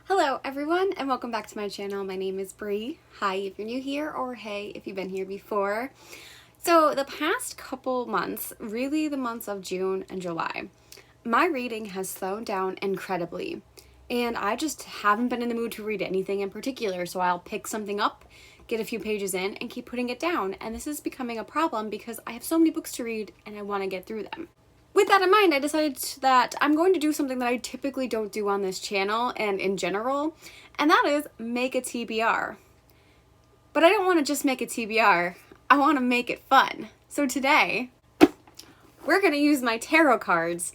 Hello everyone and welcome back to my channel. My name is Bree. Hi if you're new here, or hey if you've been here before. So the past couple months, really the months of June and July, my reading has slowed down incredibly. And I just haven't been in the mood to read anything in particular, so I'll pick something up, get a few pages in, and keep putting it down. And this is becoming a problem because I have so many books to read and I want to get through them. With that in mind, I decided that I'm going to do something that I typically don't do on this channel and in general, and that is make a TBR. But I don't want to just make a TBR, I want to make it fun. So today, we're going to use my tarot cards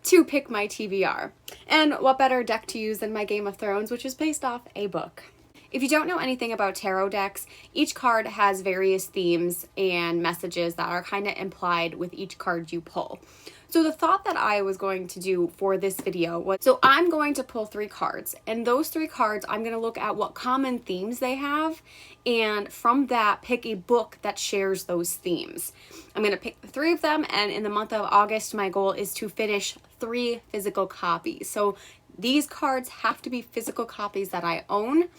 to pick my TBR. And what better deck to use than my Game of Thrones, which is based off a book. If you don't know anything about tarot decks, each card has various themes and messages that are kind of implied with each card you pull. So the thought that I was going to do for this video was, so I'm going to pull 3 cards, and those 3 cards I'm going to look at what common themes they have, and from that pick a book that shares those themes. I'm going to pick 3 of them, and in the month of August my goal is to finish 3 physical copies. So these cards have to be physical copies that I own,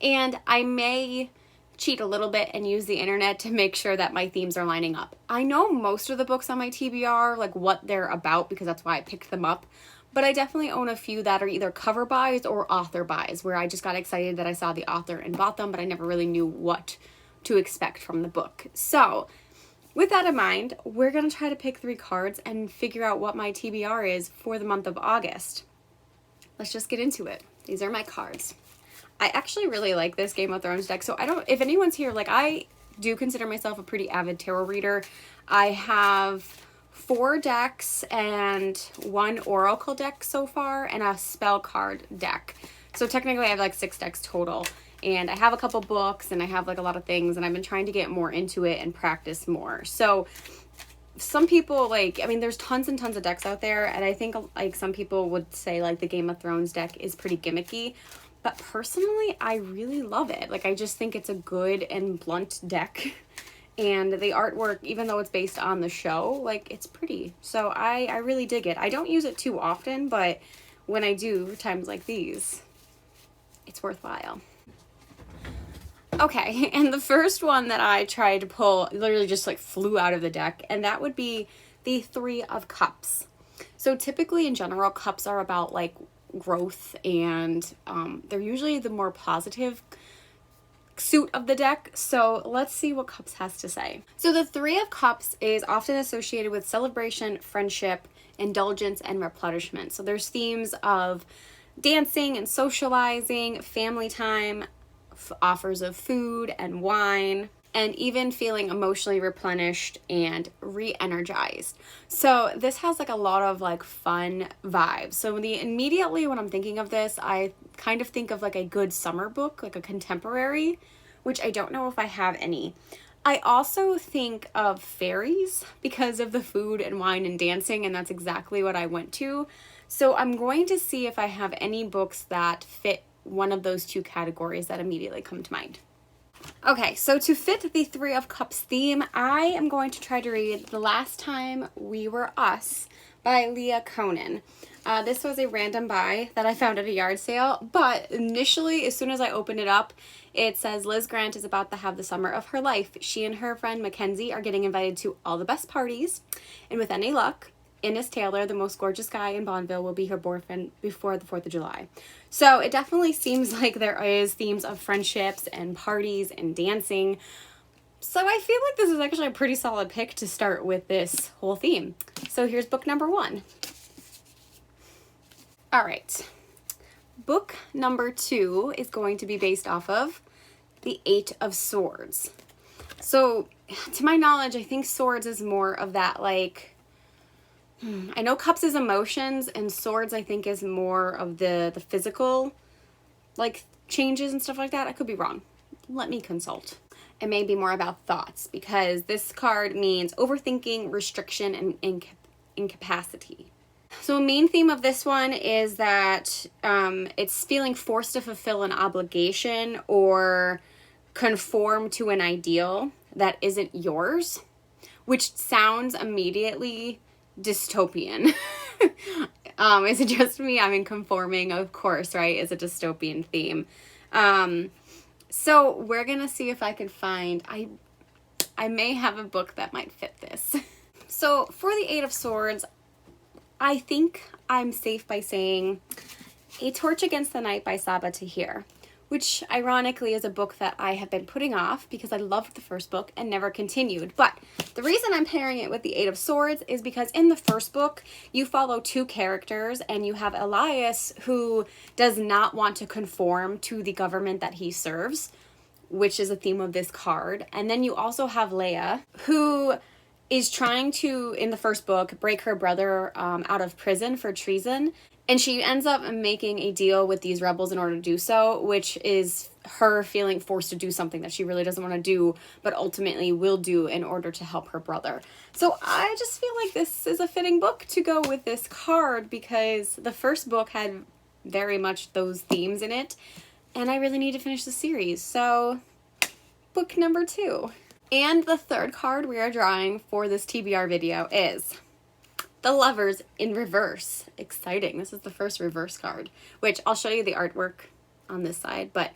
and I may cheat a little bit and use the internet to make sure that my themes are lining up. I know most of the books on my TBR, like what they're about, because that's why I picked them up, but I definitely own a few that are either cover buys or author buys, where I just got excited that I saw the author and bought them, but I never really knew what to expect from the book. So with that in mind, we're going to try to pick 3 cards and figure out what my TBR is for the month of August. Let's just get into it. These are my cards. I actually really like this Game of Thrones deck, so if anyone's here, like, I do consider myself a pretty avid tarot reader. I have 4 decks and 1 oracle deck so far, and a spell card deck. So technically I have like 6 decks total, and I have a couple books, and I have like a lot of things, and I've been trying to get more into it and practice more. So some people, like, I mean, there's tons and tons of decks out there, and I think like some people would say like the Game of Thrones deck is pretty gimmicky. But personally, I really love it. Like, I just think it's a good and blunt deck. And the artwork, even though it's based on the show, like, it's pretty. So I really dig it. I don't use it too often, but when I do, times like these, it's worthwhile. Okay, and the first one that I tried to pull literally just like flew out of the deck, and that would be the 3 of Cups. So typically in general, cups are about like growth, and they're usually the more positive suit of the deck. So let's see what Cups has to say. So the 3 of Cups is often associated with celebration, friendship, indulgence, and replenishment. So there's themes of dancing and socializing, family time, offers of food and wine, and even feeling emotionally replenished and re-energized. So this has like a lot of like fun vibes. So immediately when I'm thinking of this, I kind of think of like a good summer book, like a contemporary, which I don't know if I have any. I also think of fairies because of the food and wine and dancing, and that's exactly what I went to. So I'm going to see if I have any books that fit one of those 2 categories that immediately come to mind. Okay, so to fit the 3 of Cups theme, I am going to try to read The Last Time We Were Us by Leah Conan. This was a random buy that I found at a yard sale, but initially, as soon as I opened it up, it says Liz Grant is about to have the summer of her life. She and her friend Mackenzie are getting invited to all the best parties, and with any luck, Innes Taylor, the most gorgeous guy in Bonneville, will be her boyfriend before the 4th of July. So it definitely seems like there is themes of friendships and parties and dancing. So I feel like this is actually a pretty solid pick to start with this whole theme. So here's book number 1. All right. Book number 2 is going to be based off of the 8 of Swords. So to my knowledge, I think Swords is more of that like, I know Cups is emotions, and Swords I think is more of the physical like changes and stuff like that. I could be wrong. Let me consult. It may be more about thoughts, because this card means overthinking, restriction, and incapacity. So a main theme of this one is that it's feeling forced to fulfill an obligation or conform to an ideal that isn't yours, which sounds immediately dystopian, Is it just me? I mean, conforming, of course, right? Is a dystopian theme. So we're gonna see if I can find, I may have a book that might fit this. So for the Eight of Swords, I think I'm safe by saying A Torch Against the Night by Saba Tahir, which ironically is a book that I have been putting off because I loved the first book and never continued. But the reason I'm pairing it with the Eight of Swords is because in the first book, you follow two characters, and you have Elias, who does not want to conform to the government that he serves, which is a theme of this card. And then you also have Leia, who is trying to, in the first book, break her brother out of prison for treason. And she ends up making a deal with these rebels in order to do so, which is her feeling forced to do something that she really doesn't want to do, but ultimately will do in order to help her brother. So I just feel like this is a fitting book to go with this card because the first book had very much those themes in it, and I really need to finish the series. So book number 2. And the third card we are drawing for this TBR video is The Lovers in reverse. Exciting. This is the first reverse card, which I'll show you the artwork on this side, but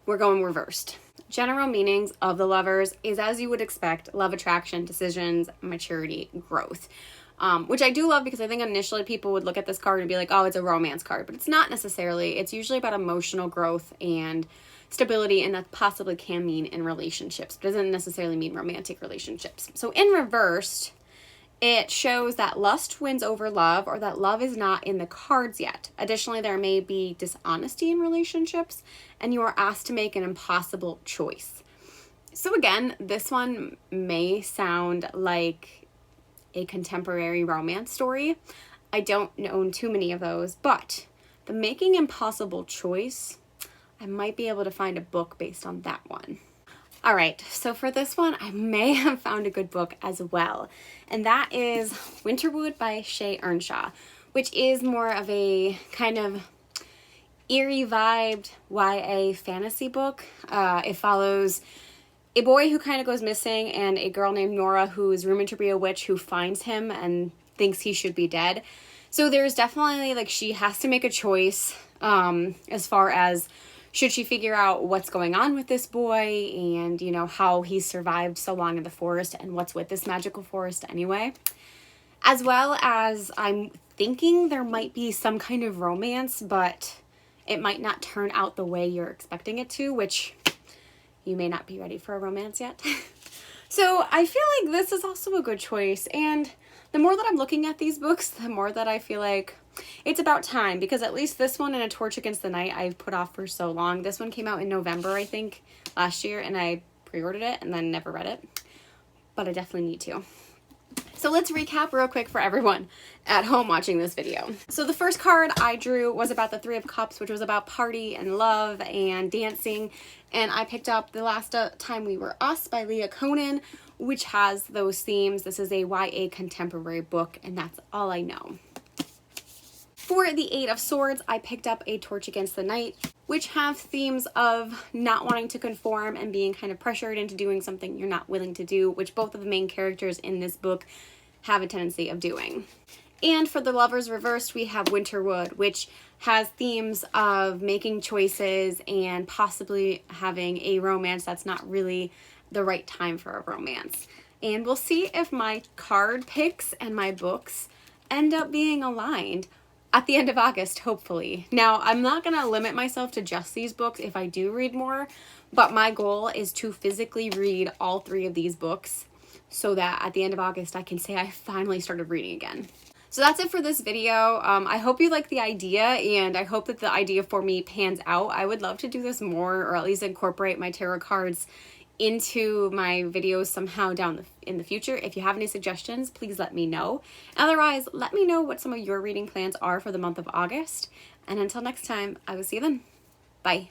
we're going reversed. General meanings of the Lovers is, as you would expect, love, attraction, decisions, maturity, growth. Which I do love because I think initially people would look at this card and be like, oh, it's a romance card, but it's not necessarily. It's usually about emotional growth and stability, and that possibly can mean in relationships. It doesn't necessarily mean romantic relationships. So in reversed, it shows that lust wins over love, or that love is not in the cards yet. Additionally, there may be dishonesty in relationships, and you are asked to make an impossible choice. So again, this one may sound like a contemporary romance story. I don't own too many of those, but the making impossible choice, I might be able to find a book based on that one. All right, so for this one, I may have found a good book as well, and that is Winterwood by Shay Earnshaw, which is more of a kind of eerie vibed YA fantasy book. It follows a boy who kind of goes missing and a girl named Nora who is rumored to be a witch who finds him and thinks he should be dead. So there's definitely, like, she has to make a choice as far as should she figure out what's going on with this boy and, you know, how he's survived so long in the forest and what's with this magical forest anyway. As well as I'm thinking there might be some kind of romance, but it might not turn out the way you're expecting it to, which you may not be ready for a romance yet. So I feel like this is also a good choice. And the more that I'm looking at these books, the more that I feel like it's about time, because at least this one and A Torch Against the Night I've put off for so long. This one came out in November, I think, last year, and I pre-ordered it and then never read it. But I definitely need to. So let's recap real quick for everyone at home watching this video. So the first card I drew was about the Three of Cups, which was about party and love and dancing. And I picked up The Last Time We Were Us by Leah Conan, which has those themes. This is a YA contemporary book, and that's all I know. For the Eight of Swords, I picked up A Torch Against the Night, which have themes of not wanting to conform and being kind of pressured into doing something you're not willing to do, which both of the main characters in this book have a tendency of doing. And for the Lovers Reversed, we have Winterwood, which has themes of making choices and possibly having a romance that's not really the right time for a romance. And we'll see if my card picks and my books end up being aligned at the end of August, hopefully. Now, I'm not going to limit myself to just these books if I do read more, but my goal is to physically read all 3 of these books so that at the end of August I can say I finally started reading again. So that's it for this video. I hope you like the idea, and I hope that the idea for me pans out. I would love to do this more, or at least incorporate my tarot cards into my videos somehow in the future. If you have any suggestions, please let me know. Otherwise, let me know what some of your reading plans are for the month of August. And until next time, I will see you then. Bye.